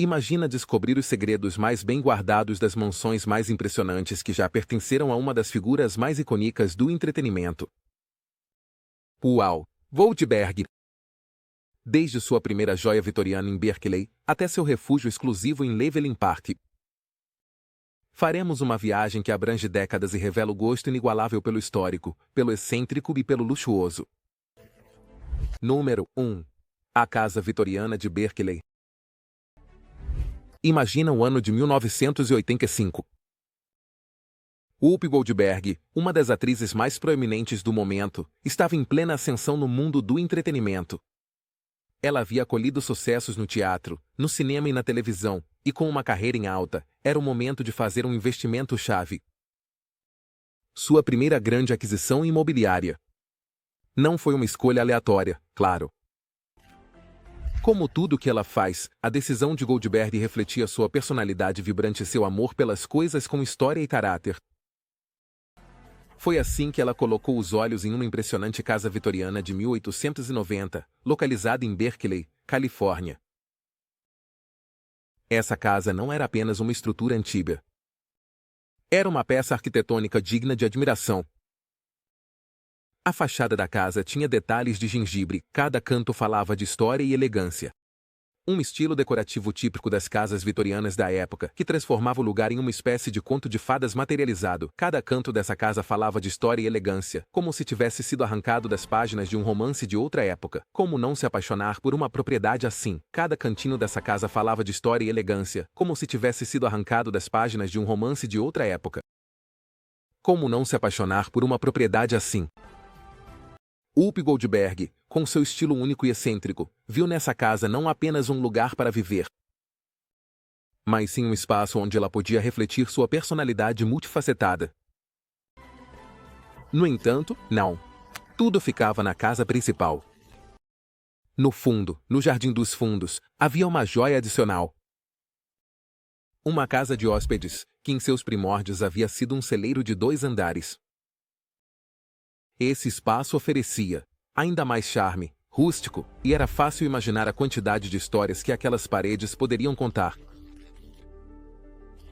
Imagina descobrir os segredos mais bem guardados das mansões mais impressionantes que já pertenceram a uma das figuras mais icônicas do entretenimento. Uau! Goldberg! Desde sua primeira joia vitoriana em Berkeley, até seu refúgio exclusivo em Leveling Park. Faremos uma viagem que abrange décadas e revela o gosto inigualável pelo histórico, pelo excêntrico e pelo luxuoso. Número 1. A Casa Vitoriana de Berkeley. Imagina o ano de 1985. Whoopi Goldberg, uma das atrizes mais proeminentes do momento, estava em plena ascensão no mundo do entretenimento. Ela havia colhido sucessos no teatro, no cinema e na televisão, e com uma carreira em alta, era o momento de fazer um investimento-chave. Sua primeira grande aquisição imobiliária. Não foi uma escolha aleatória, claro. Como tudo o que ela faz, a decisão de Goldberg refletia sua personalidade vibrante e seu amor pelas coisas com história e caráter. Foi assim que ela colocou os olhos em uma impressionante casa vitoriana de 1890, localizada em Berkeley, Califórnia. Essa casa não era apenas uma estrutura antiga. Era uma peça arquitetônica digna de admiração. A fachada da casa tinha detalhes de gengibre, cada canto falava de história e elegância. Um estilo decorativo típico das casas vitorianas da época, que transformava o lugar em uma espécie de conto de fadas materializado. Cada canto dessa casa falava de história e elegância, como se tivesse sido arrancado das páginas de um romance de outra época. Como não se apaixonar por uma propriedade assim? Cada cantinho dessa casa falava de história e elegância, como se tivesse sido arrancado das páginas de um romance de outra época. Como não se apaixonar por uma propriedade assim? Whoopi Goldberg, com seu estilo único e excêntrico, viu nessa casa não apenas um lugar para viver, mas sim um espaço onde ela podia refletir sua personalidade multifacetada. No entanto, não. Tudo ficava na casa principal. No fundo, no Jardim dos Fundos, havia uma joia adicional. Uma casa de hóspedes, que em seus primórdios havia sido um celeiro de 2 andares. Esse espaço oferecia ainda mais charme, rústico, e era fácil imaginar a quantidade de histórias que aquelas paredes poderiam contar.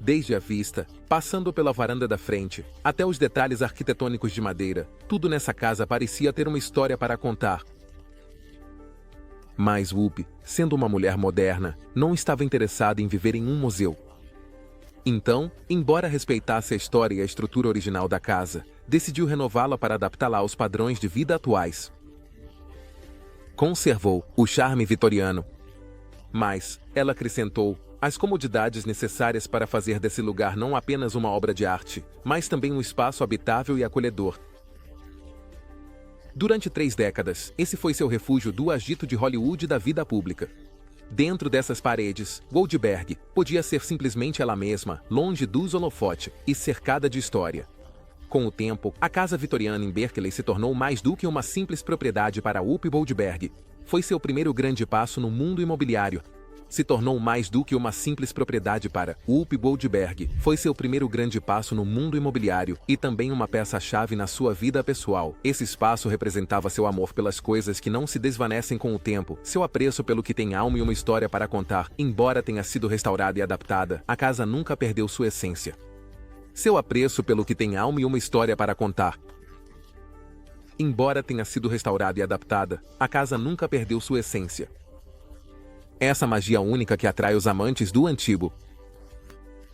Desde a vista, passando pela varanda da frente, até os detalhes arquitetônicos de madeira, tudo nessa casa parecia ter uma história para contar. Mas Whoopi, sendo uma mulher moderna, não estava interessada em viver em um museu. Então, embora respeitasse a história e a estrutura original da casa, decidiu renová-la para adaptá-la aos padrões de vida atuais. Conservou o charme vitoriano, mas ela acrescentou as comodidades necessárias para fazer desse lugar não apenas uma obra de arte, mas também um espaço habitável e acolhedor. Durante 3 décadas, esse foi seu refúgio do agito de Hollywood e da vida pública. Dentro dessas paredes, Goldberg podia ser simplesmente ela mesma, longe dos holofotes e cercada de história. Com o tempo, a casa vitoriana em Berkeley se tornou mais do que uma simples propriedade para Whoopi Goldberg. Foi seu primeiro grande passo no mundo imobiliário. Se tornou mais do que uma simples propriedade para Whoopi Goldberg. Foi seu primeiro grande passo no mundo imobiliário e também uma peça-chave na sua vida pessoal. Esse espaço representava seu amor pelas coisas que não se desvanecem com o tempo, seu apreço pelo que tem alma e uma história para contar. Embora tenha sido restaurada e adaptada, a casa nunca perdeu sua essência. Seu apreço pelo que tem alma e uma história para contar. Embora tenha sido restaurada e adaptada, a casa nunca perdeu sua essência. Essa magia única que atrai os amantes do antigo.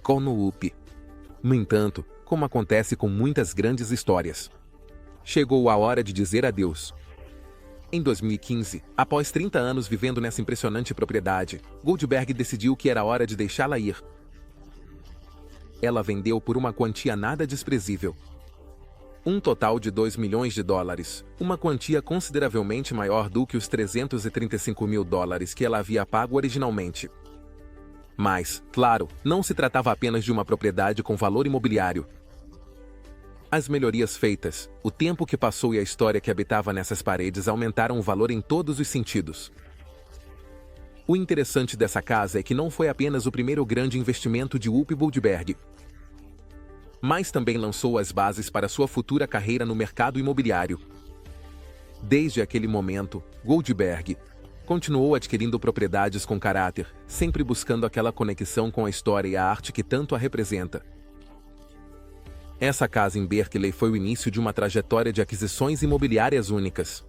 Com Whoopi. No entanto, como acontece com muitas grandes histórias, chegou a hora de dizer adeus. Em 2015, após 30 anos vivendo nessa impressionante propriedade, Goldberg decidiu que era hora de deixá-la ir. Ela vendeu por uma quantia nada desprezível. Um total de $2 milhões, uma quantia consideravelmente maior do que os $335 mil que ela havia pago originalmente. Mas, claro, não se tratava apenas de uma propriedade com valor imobiliário. As melhorias feitas, o tempo que passou e a história que habitava nessas paredes aumentaram o valor em todos os sentidos. O interessante dessa casa é que não foi apenas o primeiro grande investimento de Whoopi Goldberg, mas também lançou as bases para sua futura carreira no mercado imobiliário. Desde aquele momento, Goldberg continuou adquirindo propriedades com caráter, sempre buscando aquela conexão com a história e a arte que tanto a representa. Essa casa em Berkeley foi o início de uma trajetória de aquisições imobiliárias únicas,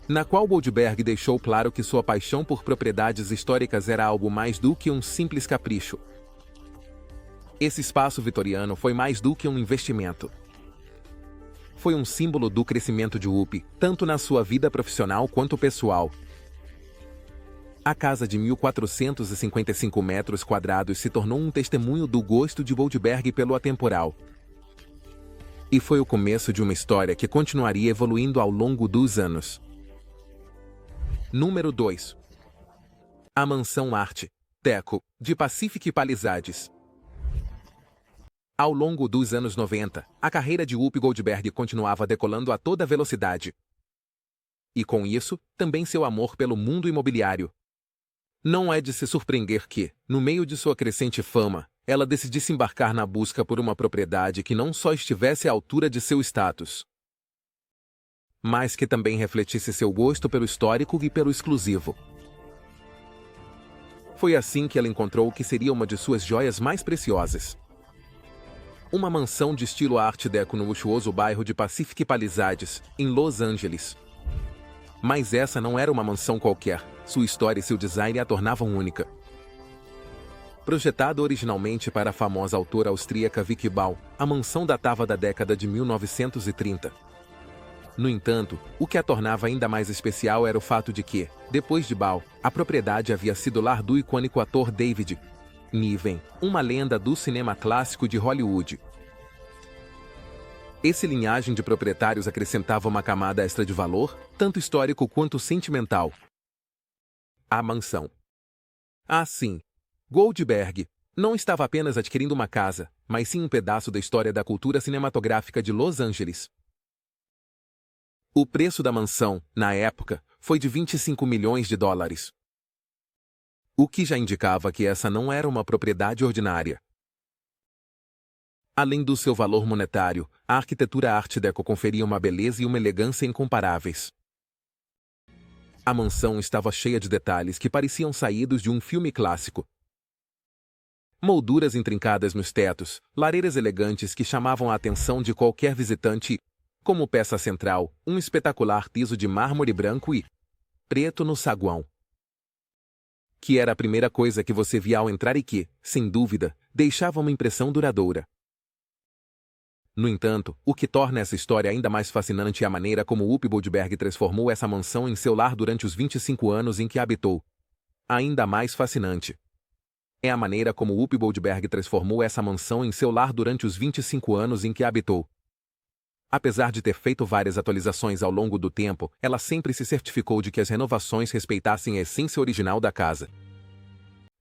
na qual Goldberg deixou claro que sua paixão por propriedades históricas era algo mais do que um simples capricho. Esse espaço vitoriano foi mais do que um investimento. Foi um símbolo do crescimento de Whoopi, tanto na sua vida profissional quanto pessoal. A casa de 1.455 metros quadrados se tornou um testemunho do gosto de Goldberg pelo atemporal. E foi o começo de uma história que continuaria evoluindo ao longo dos anos. Número 2. A Mansão Art Deco, de Pacific Palisades. Ao longo dos anos 90, a carreira de Whoopi Goldberg continuava decolando a toda velocidade. E com isso, também seu amor pelo mundo imobiliário. Não é de se surpreender que, no meio de sua crescente fama, ela decidisse embarcar na busca por uma propriedade que não só estivesse à altura de seu status, mas que também refletisse seu gosto pelo histórico e pelo exclusivo. Foi assim que ela encontrou o que seria uma de suas joias mais preciosas. Uma mansão de estilo Art Deco no luxuoso bairro de Pacific Palisades, em Los Angeles. Mas essa não era uma mansão qualquer, sua história e seu design a tornavam única. Projetada originalmente para a famosa autora austríaca Vicky Bau, a mansão datava da década de 1930. No entanto, o que a tornava ainda mais especial era o fato de que, depois de Bau, a propriedade havia sido lar do icônico ator David Niven, uma lenda do cinema clássico de Hollywood. Essa linhagem de proprietários acrescentava uma camada extra de valor, tanto histórico quanto sentimental. A mansão. Assim, Goldberg não estava apenas adquirindo uma casa, mas sim um pedaço da história da cultura cinematográfica de Los Angeles. O preço da mansão, na época, foi de $25 milhões. O que já indicava que essa não era uma propriedade ordinária. Além do seu valor monetário, a arquitetura Art Deco conferia uma beleza e uma elegância incomparáveis. A mansão estava cheia de detalhes que pareciam saídos de um filme clássico. Molduras intrincadas nos tetos, lareiras elegantes que chamavam a atenção de qualquer visitante, como peça central, um espetacular piso de mármore branco e preto no saguão, que era a primeira coisa que você via ao entrar e que, sem dúvida, deixava uma impressão duradoura. No entanto, o que torna essa história ainda mais fascinante é a maneira como Whoopi Goldberg transformou essa mansão em seu lar durante os 25 anos em que a habitou. Ainda mais fascinante é a maneira como Whoopi Goldberg transformou essa mansão em seu lar durante os 25 anos em que a habitou. Apesar de ter feito várias atualizações ao longo do tempo, ela sempre se certificou de que as renovações respeitassem a essência original da casa.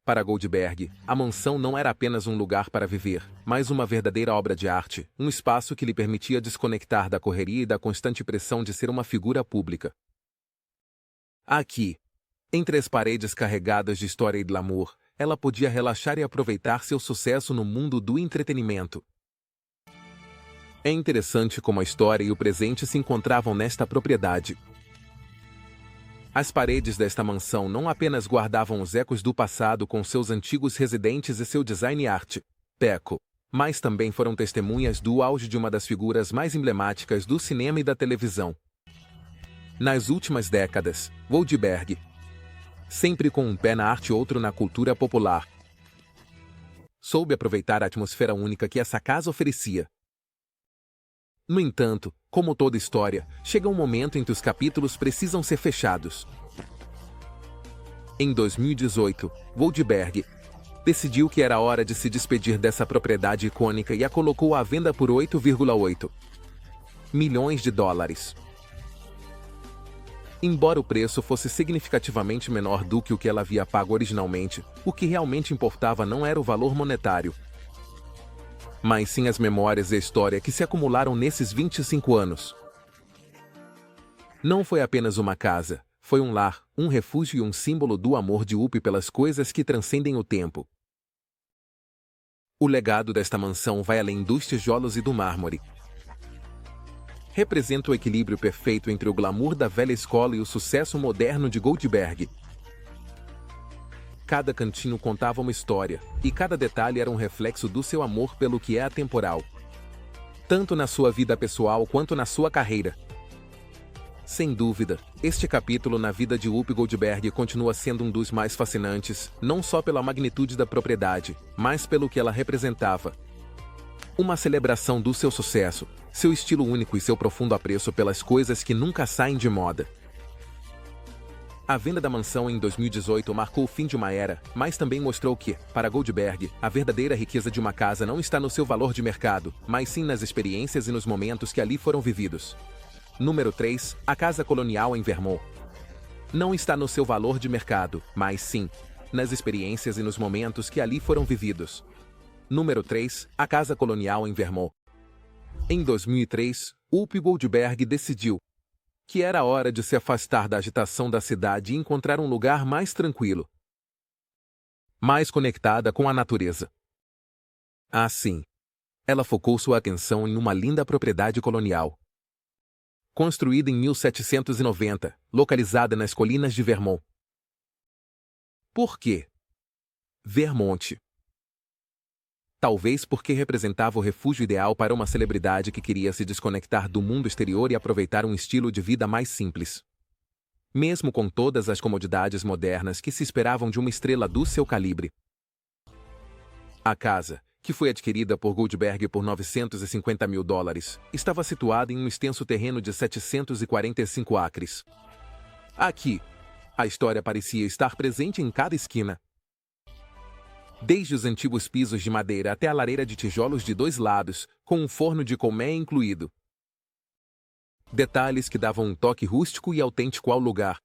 Para Goldberg, a mansão não era apenas um lugar para viver, mas uma verdadeira obra de arte, um espaço que lhe permitia desconectar da correria e da constante pressão de ser uma figura pública. Aqui, entre as paredes carregadas de história e glamour, ela podia relaxar e aproveitar seu sucesso no mundo do entretenimento. É interessante como a história e o presente se encontravam nesta propriedade. As paredes desta mansão não apenas guardavam os ecos do passado com seus antigos residentes e seu design art deco, mas também foram testemunhas do auge de uma das figuras mais emblemáticas do cinema e da televisão. Nas últimas décadas, Goldberg, sempre com um pé na arte e outro na cultura popular, soube aproveitar a atmosfera única que essa casa oferecia. No entanto, como toda história, chega um momento em que os capítulos precisam ser fechados. Em 2018, Goldberg decidiu que era hora de se despedir dessa propriedade icônica e a colocou à venda por $8,8 milhões. Embora o preço fosse significativamente menor do que o que ela havia pago originalmente, o que realmente importava não era o valor monetário, mas sim as memórias e a história que se acumularam nesses 25 anos. Não foi apenas uma casa, foi um lar, um refúgio e um símbolo do amor de Whoopi pelas coisas que transcendem o tempo. O legado desta mansão vai além dos tijolos e do mármore. representa o equilíbrio perfeito entre o glamour da velha escola e o sucesso moderno de Goldberg. Cada cantinho contava uma história, e cada detalhe era um reflexo do seu amor pelo que é atemporal, tanto na sua vida pessoal quanto na sua carreira. Sem dúvida, este capítulo na vida de Whoopi Goldberg continua sendo um dos mais fascinantes, não só pela magnitude da propriedade, mas pelo que ela representava. Uma celebração do seu sucesso, seu estilo único e seu profundo apreço pelas coisas que nunca saem de moda. A venda da mansão em 2018 marcou o fim de uma era, mas também mostrou que, para Goldberg, a verdadeira riqueza de uma casa não está no seu valor de mercado, mas sim nas experiências e nos momentos que ali foram vividos. Número 3. A Casa Colonial em Vermont. Não está no seu valor de mercado, mas sim nas experiências e nos momentos que ali foram vividos. Número 3. A Casa Colonial em Vermont. Em 2003, Whoopi Goldberg decidiu que era hora de se afastar da agitação da cidade e encontrar um lugar mais tranquilo, mais conectada com a natureza. Assim, ela focou sua atenção em uma linda propriedade colonial, construída em 1790, localizada nas colinas de Vermont. Por quê Vermont? Talvez porque representava o refúgio ideal para uma celebridade que queria se desconectar do mundo exterior e aproveitar um estilo de vida mais simples. Mesmo com todas as comodidades modernas que se esperavam de uma estrela do seu calibre. A casa, que foi adquirida por Goldberg por $950 mil, estava situada em um extenso terreno de 745 acres. Aqui, a história parecia estar presente em cada esquina. Desde os antigos pisos de madeira até a lareira de tijolos de 2 lados, com um forno de colmeia incluído. Detalhes que davam um toque rústico e autêntico ao lugar.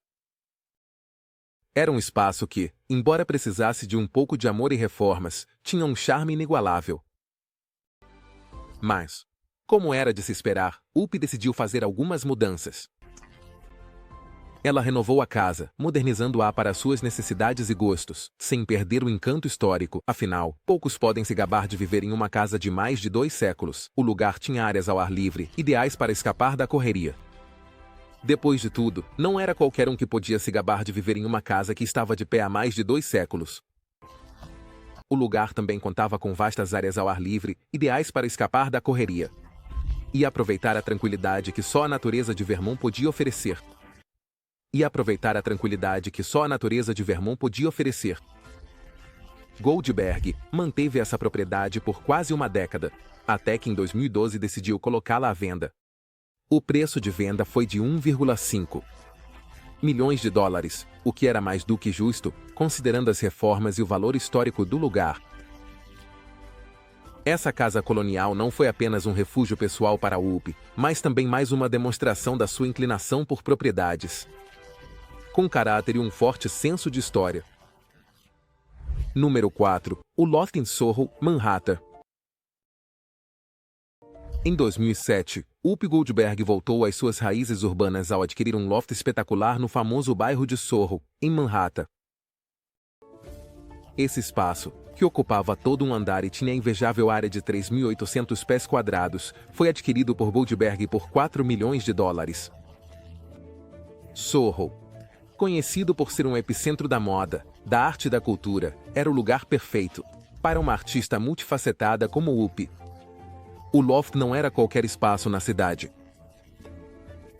Era um espaço que, embora precisasse de um pouco de amor e reformas, tinha um charme inigualável. Mas, como era de se esperar, Whoopi decidiu fazer algumas mudanças. Ela renovou a casa, modernizando-a para suas necessidades e gostos, sem perder o encanto histórico. Afinal, poucos podem se gabar de viver em uma casa de mais de 2 séculos. O lugar tinha áreas ao ar livre, ideais para escapar da correria. Depois de tudo, não era qualquer um que podia se gabar de viver em uma casa que estava de pé há mais de 2 séculos. O lugar também contava com vastas áreas ao ar livre, ideais para escapar da correria e aproveitar a tranquilidade que só a natureza de Vermont podia oferecer. Goldberg manteve essa propriedade por quase uma década, até que em 2012 decidiu colocá-la à venda. O preço de venda foi de $1,5 milhões, o que era mais do que justo, considerando as reformas e o valor histórico do lugar. Essa casa colonial não foi apenas um refúgio pessoal para Whoopi, mas também mais uma demonstração da sua inclinação por propriedades com caráter e um forte senso de história. Número 4. O Loft em Soho, Manhattan. Em 2007, Whoopi Goldberg voltou às suas raízes urbanas ao adquirir um loft espetacular no famoso bairro de Soho, em Manhattan. Esse espaço, que ocupava todo um andar e tinha a invejável área de 3.800 pés quadrados, foi adquirido por Goldberg por $4 milhões. Soho, conhecido por ser um epicentro da moda, da arte e da cultura, era o lugar perfeito para uma artista multifacetada como Whoopi. O loft não era qualquer espaço na cidade.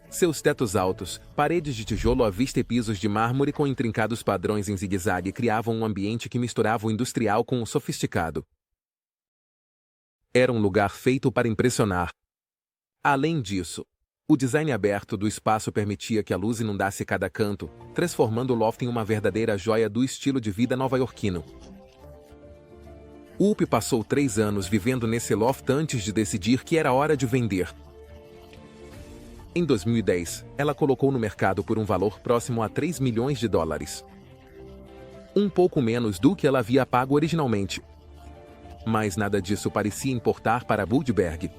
Seus tetos altos, paredes de tijolo à vista e pisos de mármore com intrincados padrões em zigue-zague criavam um ambiente que misturava o industrial com o sofisticado. Era um lugar feito para impressionar. Além disso, o design aberto do espaço permitia que a luz inundasse cada canto, transformando o loft em uma verdadeira joia do estilo de vida nova-iorquino. Whoopi passou 3 anos vivendo nesse loft antes de decidir que era hora de vender. Em 2010, ela colocou no mercado por um valor próximo a $3 milhões. Um pouco menos do que ela havia pago originalmente. Mas nada disso parecia importar para Goldberg.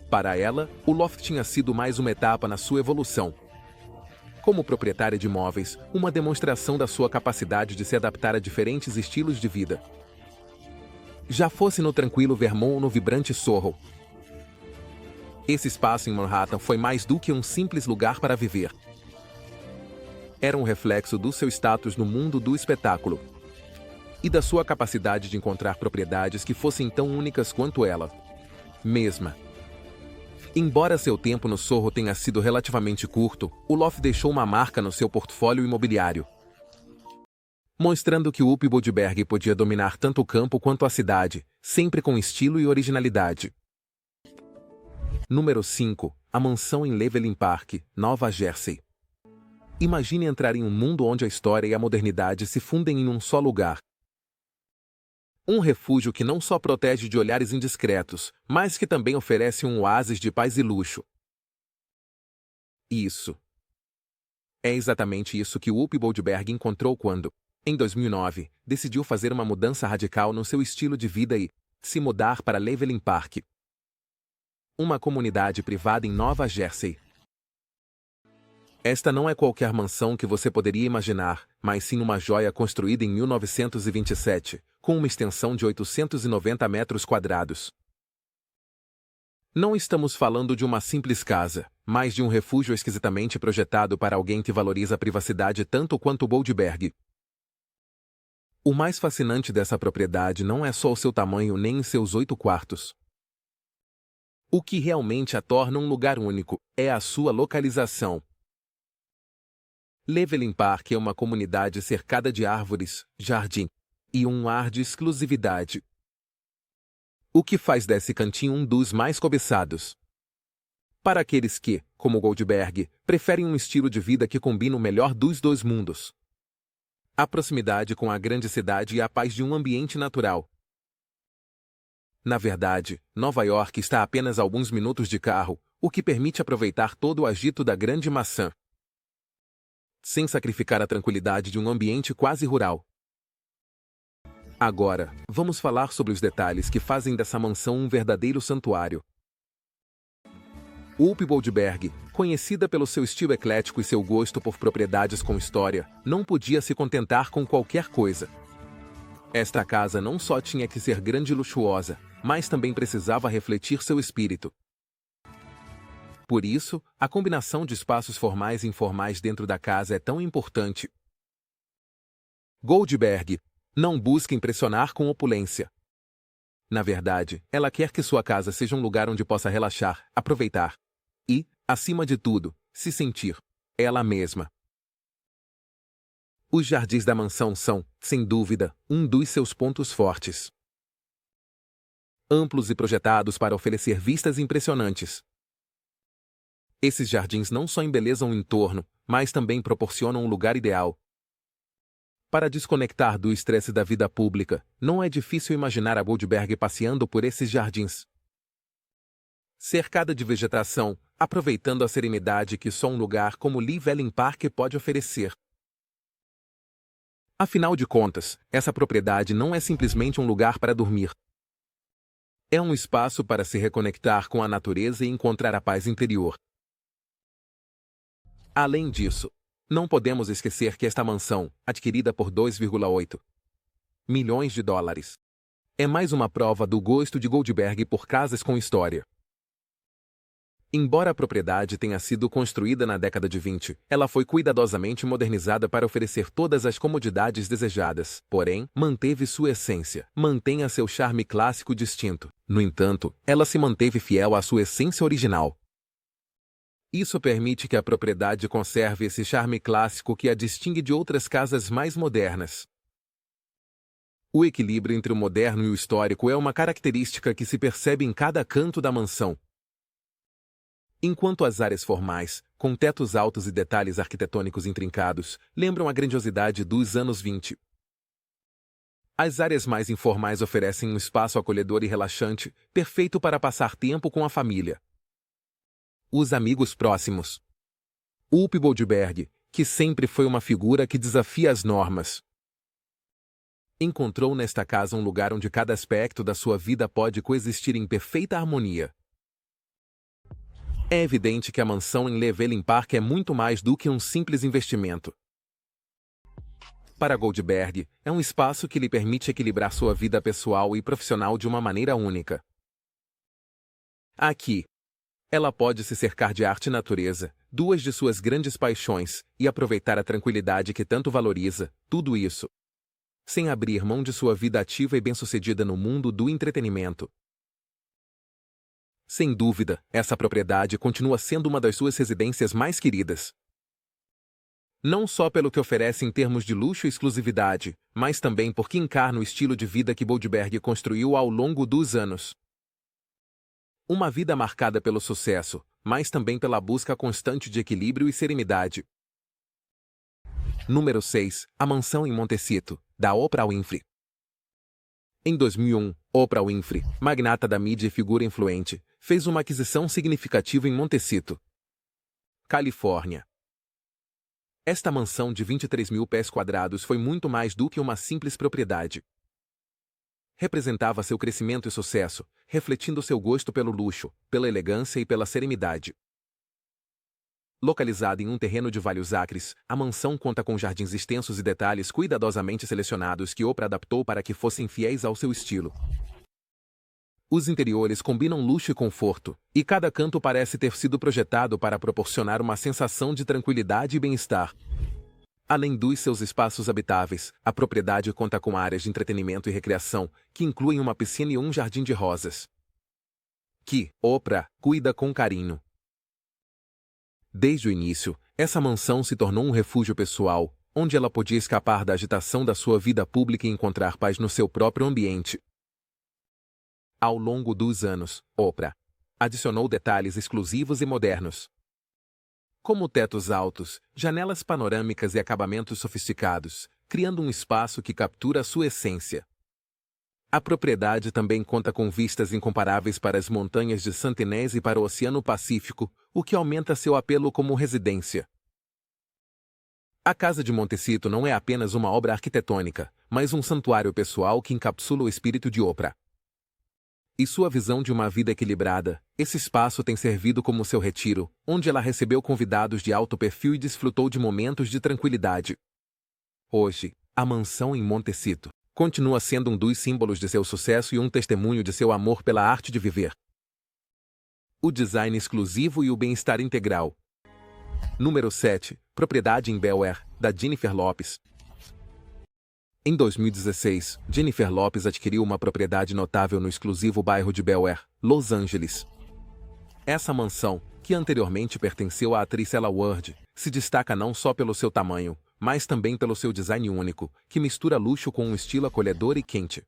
Para ela, o loft tinha sido mais uma etapa na sua evolução. Como proprietária de imóveis, uma demonstração da sua capacidade de se adaptar a diferentes estilos de vida. Já fosse no tranquilo Vermont ou no vibrante Soho. Esse espaço em Manhattan foi mais do que um simples lugar para viver. Era um reflexo do seu status no mundo do espetáculo e da sua capacidade de encontrar propriedades que fossem tão únicas quanto ela mesma. Embora seu tempo no Sorro tenha sido relativamente curto, o loft deixou uma marca no seu portfólio imobiliário, mostrando que o Whoopi Goldberg podia dominar tanto o campo quanto a cidade, sempre com estilo e originalidade. Número 5. A mansão em Levelin Park, Nova Jersey. Imagine entrar em um mundo onde a história e a modernidade se fundem em um só lugar. Um refúgio que não só protege de olhares indiscretos, mas que também oferece um oásis de paz e luxo. Isso. É exatamente isso que Whoopi Goldberg encontrou quando, em 2009, decidiu fazer uma mudança radical no seu estilo de vida e se mudar para Levelin Park, uma comunidade privada em Nova Jersey. Esta não é qualquer mansão que você poderia imaginar, mas sim uma joia construída em 1927, com uma extensão de 890 metros quadrados. Não estamos falando de uma simples casa, mas de um refúgio esquisitamente projetado para alguém que valoriza a privacidade tanto quanto Goldberg. O mais fascinante dessa propriedade não é só o seu tamanho nem seus 8 quartos. O que realmente a torna um lugar único é a sua localização. Levelin Park é uma comunidade cercada de árvores, jardim e um ar de exclusividade, o que faz desse cantinho um dos mais cobiçados. Para aqueles que, como Goldberg, preferem um estilo de vida que combina o melhor dos dois mundos: a proximidade com a grande cidade e a paz de um ambiente natural. Na verdade, Nova York está a apenas alguns minutos de carro, o que permite aproveitar todo o agito da Grande Maçã, sem sacrificar a tranquilidade de um ambiente quase rural. Agora, vamos falar sobre os detalhes que fazem dessa mansão um verdadeiro santuário. Whoopi Goldberg, conhecida pelo seu estilo eclético e seu gosto por propriedades com história, não podia se contentar com qualquer coisa. Esta casa não só tinha que ser grande e luxuosa, mas também precisava refletir seu espírito. Por isso, a combinação de espaços formais e informais dentro da casa é tão importante. Goldberg não busca impressionar com opulência. Na verdade, ela quer que sua casa seja um lugar onde possa relaxar, aproveitar e, acima de tudo, se sentir ela mesma. Os jardins da mansão são, sem dúvida, um dos seus pontos fortes. Amplos e projetados para oferecer vistas impressionantes. Esses jardins não só embelezam o entorno, mas também proporcionam um lugar ideal para desconectar do estresse da vida pública. Não é difícil imaginar a Goldberg passeando por esses jardins, cercada de vegetação, aproveitando a serenidade que só um lugar como Levelin Park pode oferecer. Afinal de contas, essa propriedade não é simplesmente um lugar para dormir. É um espaço para se reconectar com a natureza e encontrar a paz interior. Além disso, não podemos esquecer que esta mansão, adquirida por 2,8 milhões de dólares, é mais uma prova do gosto de Goldberg por casas com história. Embora a propriedade tenha sido construída na década de 20, ela foi cuidadosamente modernizada para oferecer todas as comodidades desejadas, porém, manteve sua essência, mantenha seu charme clássico distinto. No entanto, ela se manteve fiel à sua essência original. Isso permite que a propriedade conserve esse charme clássico que a distingue de outras casas mais modernas. O equilíbrio entre o moderno e o histórico é uma característica que se percebe em cada canto da mansão. Enquanto as áreas formais, com tetos altos e detalhes arquitetônicos intrincados, lembram a grandiosidade dos anos 20. As áreas mais informais oferecem um espaço acolhedor e relaxante, perfeito para passar tempo com a família. Os amigos próximos. Whoopi Goldberg, que sempre foi uma figura que desafia as normas, encontrou nesta casa um lugar onde cada aspecto da sua vida pode coexistir em perfeita harmonia. É evidente que a mansão em Levelin Park é muito mais do que um simples investimento. Para Goldberg, é um espaço que lhe permite equilibrar sua vida pessoal e profissional de uma maneira única. Aqui, Ela pode se cercar de arte e natureza, duas de suas grandes paixões, e aproveitar a tranquilidade que tanto valoriza, tudo isso sem abrir mão de sua vida ativa e bem-sucedida no mundo do entretenimento. Sem dúvida, essa propriedade continua sendo uma das suas residências mais queridas. Não só pelo que oferece em termos de luxo e exclusividade, mas também porque encarna o estilo de vida que Goldberg construiu ao longo dos anos. Uma vida marcada pelo sucesso, mas também pela busca constante de equilíbrio e serenidade. Número 6. A mansão em Montecito, da Oprah Winfrey. Em 2001, Oprah Winfrey, magnata da mídia e figura influente, fez uma aquisição significativa em Montecito, Califórnia. Esta mansão de 23 mil pés quadrados foi muito mais do que uma simples propriedade. Representava seu crescimento e sucesso, refletindo seu gosto pelo luxo, pela elegância e pela serenidade. Localizada em um terreno de vários acres, a mansão conta com jardins extensos e detalhes cuidadosamente selecionados que Oprah adaptou para que fossem fiéis ao seu estilo. Os interiores combinam luxo e conforto, e cada canto parece ter sido projetado para proporcionar uma sensação de tranquilidade e bem-estar. Além dos seus espaços habitáveis, a propriedade conta com áreas de entretenimento e recreação, que incluem uma piscina e um jardim de rosas, que Oprah cuida com carinho. Desde o início, essa mansão se tornou um refúgio pessoal, onde ela podia escapar da agitação da sua vida pública e encontrar paz no seu próprio ambiente. Ao longo dos anos, Oprah adicionou detalhes exclusivos e modernos, como tetos altos, janelas panorâmicas e acabamentos sofisticados, criando um espaço que captura a sua essência. A propriedade também conta com vistas incomparáveis para as montanhas de Saint Inés e para o Oceano Pacífico, o que aumenta seu apelo como residência. A Casa de Montecito não é apenas uma obra arquitetônica, mas um santuário pessoal que encapsula o espírito de Oprah e sua visão de uma vida equilibrada. Esse espaço tem servido como seu retiro, onde ela recebeu convidados de alto perfil e desfrutou de momentos de tranquilidade. Hoje, a mansão em Montecito continua sendo um dos símbolos de seu sucesso e um testemunho de seu amor pela arte de viver, o design exclusivo e o bem-estar integral. Número 7. Propriedade em Bel Air, da Jennifer Lopez. Em 2016, Jennifer Lopez adquiriu uma propriedade notável no exclusivo bairro de Bel Air, Los Angeles. Essa mansão, que anteriormente pertenceu à atriz Ella Ward, se destaca não só pelo seu tamanho, mas também pelo seu design único, que mistura luxo com um estilo acolhedor e quente.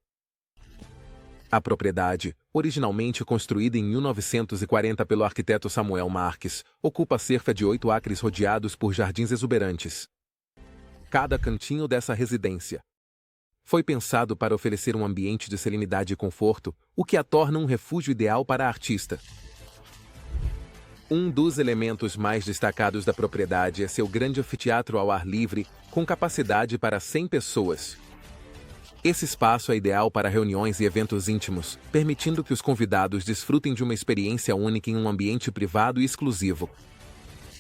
A propriedade, originalmente construída em 1940 pelo arquiteto Samuel Marques, ocupa cerca de 8 acres rodeados por jardins exuberantes. Cada cantinho dessa residência foi pensado para oferecer um ambiente de serenidade e conforto, o que a torna um refúgio ideal para a artista. Um dos elementos mais destacados da propriedade é seu grande anfiteatro ao ar livre, com capacidade para 100 pessoas. Esse espaço é ideal para reuniões e eventos íntimos, permitindo que os convidados desfrutem de uma experiência única em um ambiente privado e exclusivo.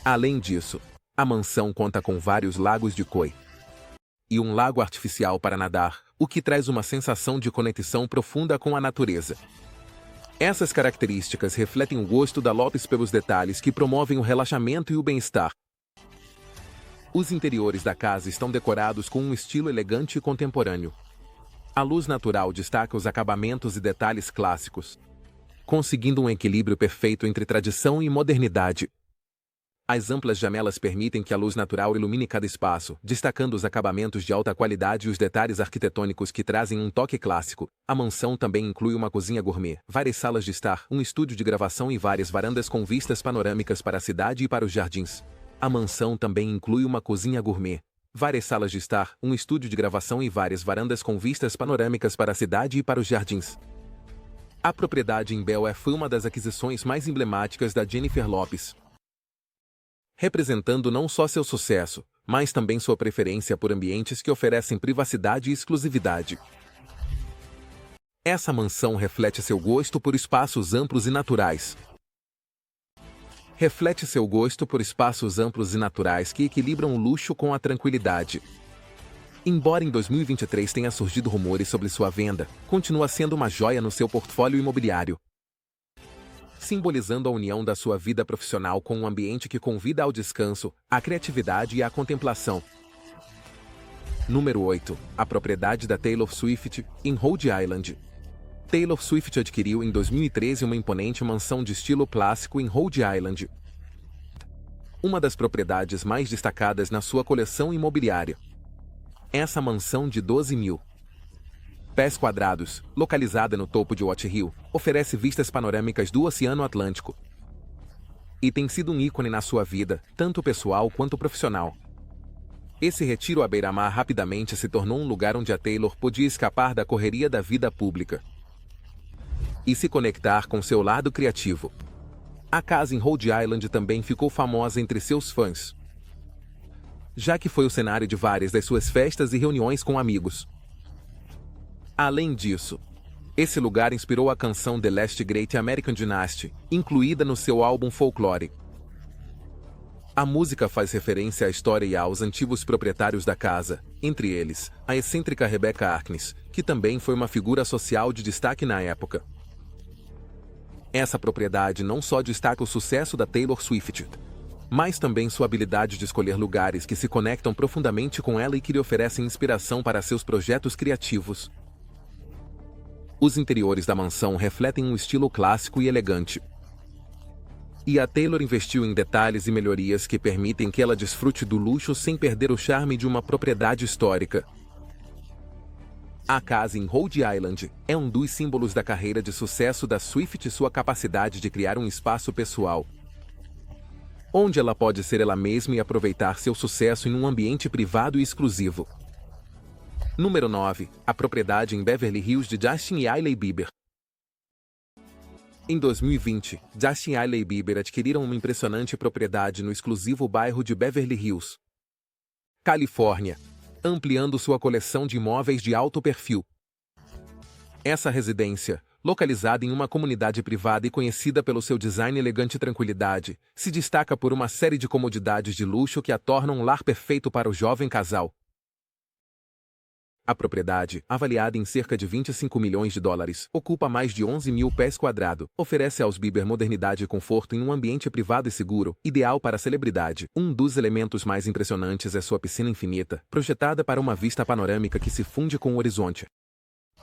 Além disso, a mansão conta com vários lagos de koi e um lago artificial para nadar, o que traz uma sensação de conexão profunda com a natureza. Essas características refletem o gosto da Lopez pelos detalhes que promovem o relaxamento e o bem-estar. Os interiores da casa estão decorados com um estilo elegante e contemporâneo. A luz natural destaca os acabamentos e detalhes clássicos, conseguindo um equilíbrio perfeito entre tradição e modernidade. As amplas janelas permitem que a luz natural ilumine cada espaço, destacando os acabamentos de alta qualidade e os detalhes arquitetônicos que trazem um toque clássico. A mansão também inclui uma cozinha gourmet, várias salas de estar, um estúdio de gravação e várias varandas com vistas panorâmicas para a cidade e para os jardins. A mansão também inclui uma cozinha gourmet, várias salas de estar, um estúdio de gravação e várias varandas com vistas panorâmicas para a cidade e para os jardins. A propriedade em Bel Air foi uma das aquisições mais emblemáticas da Jennifer Lopez, representando não só seu sucesso, mas também sua preferência por ambientes que oferecem privacidade e exclusividade. Essa mansão reflete seu gosto por espaços amplos e naturais. Que equilibram o luxo com a tranquilidade. Embora em 2023 tenha surgido rumores sobre sua venda, continua sendo uma joia no seu portfólio imobiliário. simbolizando a união da sua vida profissional com um ambiente que convida ao descanso, à criatividade e à contemplação. Número 8. A propriedade da Taylor Swift, em Rhode Island. Taylor Swift adquiriu em 2013 uma imponente mansão de estilo clássico em Rhode Island, uma das propriedades mais destacadas na sua coleção imobiliária. Essa mansão de 12 mil pés quadrados, localizada no topo de Watch Hill, oferece vistas panorâmicas do Oceano Atlântico e tem sido um ícone na sua vida, tanto pessoal quanto profissional. Esse retiro à beira-mar rapidamente se tornou um lugar onde a Taylor podia escapar da correria da vida pública e se conectar com seu lado criativo. A casa em Rhode Island também ficou famosa entre seus fãs, já que foi o cenário de várias das suas festas e reuniões com amigos. Além disso, esse lugar inspirou a canção The Last Great American Dynasty, incluída no seu álbum Folklore. A música faz referência à história e aos antigos proprietários da casa, entre eles, a excêntrica Rebecca Harkness, que também foi uma figura social de destaque na época. Essa propriedade não só destaca o sucesso da Taylor Swift, mas também sua habilidade de escolher lugares que se conectam profundamente com ela e que lhe oferecem inspiração para seus projetos criativos. Os interiores da mansão refletem um estilo clássico e elegante, e a Taylor investiu em detalhes e melhorias que permitem que ela desfrute do luxo sem perder o charme de uma propriedade histórica. A casa em Rhode Island é um dos símbolos da carreira de sucesso da Swift e sua capacidade de criar um espaço pessoal, onde ela pode ser ela mesma e aproveitar seu sucesso em um ambiente privado e exclusivo. Número 9. A propriedade em Beverly Hills de Justin e Hailey Bieber. Em 2020, Justin e Hailey Bieber adquiriram uma impressionante propriedade no exclusivo bairro de Beverly Hills, Califórnia, ampliando sua coleção de imóveis de alto perfil. Essa residência, localizada em uma comunidade privada e conhecida pelo seu design elegante e tranquilidade, se destaca por uma série de comodidades de luxo que a tornam um lar perfeito para o jovem casal. A propriedade, avaliada em cerca de 25 milhões de dólares, ocupa mais de 11 mil pés quadrados, oferece aos Bieber modernidade e conforto em um ambiente privado e seguro, ideal para a celebridade. Um dos elementos mais impressionantes é sua piscina infinita, projetada para uma vista panorâmica que se funde com o horizonte,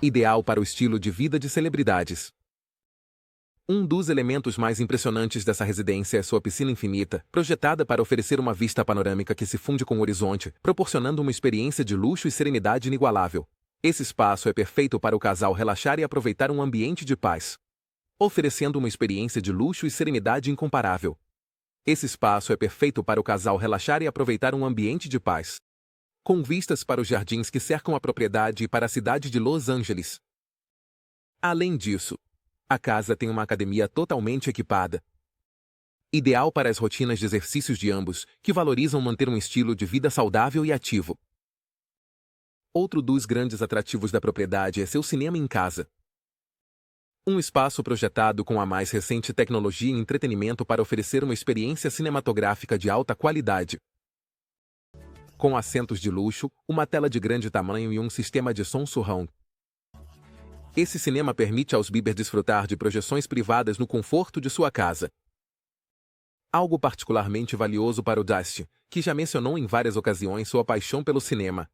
ideal para o estilo de vida de celebridades. Um dos elementos mais impressionantes dessa residência é sua piscina infinita, projetada para oferecer uma vista panorâmica que se funde com o horizonte, proporcionando uma experiência de luxo e serenidade inigualável. Esse espaço é perfeito para o casal relaxar e aproveitar um ambiente de paz, oferecendo uma experiência de luxo e serenidade incomparável. Esse espaço é perfeito para o casal relaxar e aproveitar um ambiente de paz, com vistas para os jardins que cercam a propriedade e para a cidade de Los Angeles. Além disso, a casa tem uma academia totalmente equipada, ideal para as rotinas de exercícios de ambos, que valorizam manter um estilo de vida saudável e ativo. Outro dos grandes atrativos da propriedade é seu cinema em casa. Um espaço projetado com a mais recente tecnologia e entretenimento para oferecer uma experiência cinematográfica de alta qualidade. Com assentos de luxo, uma tela de grande tamanho e um sistema de som surround. Esse cinema permite aos Bieber desfrutar de projeções privadas no conforto de sua casa. Algo particularmente valioso para o Dustin, que já mencionou em várias ocasiões sua paixão pelo cinema,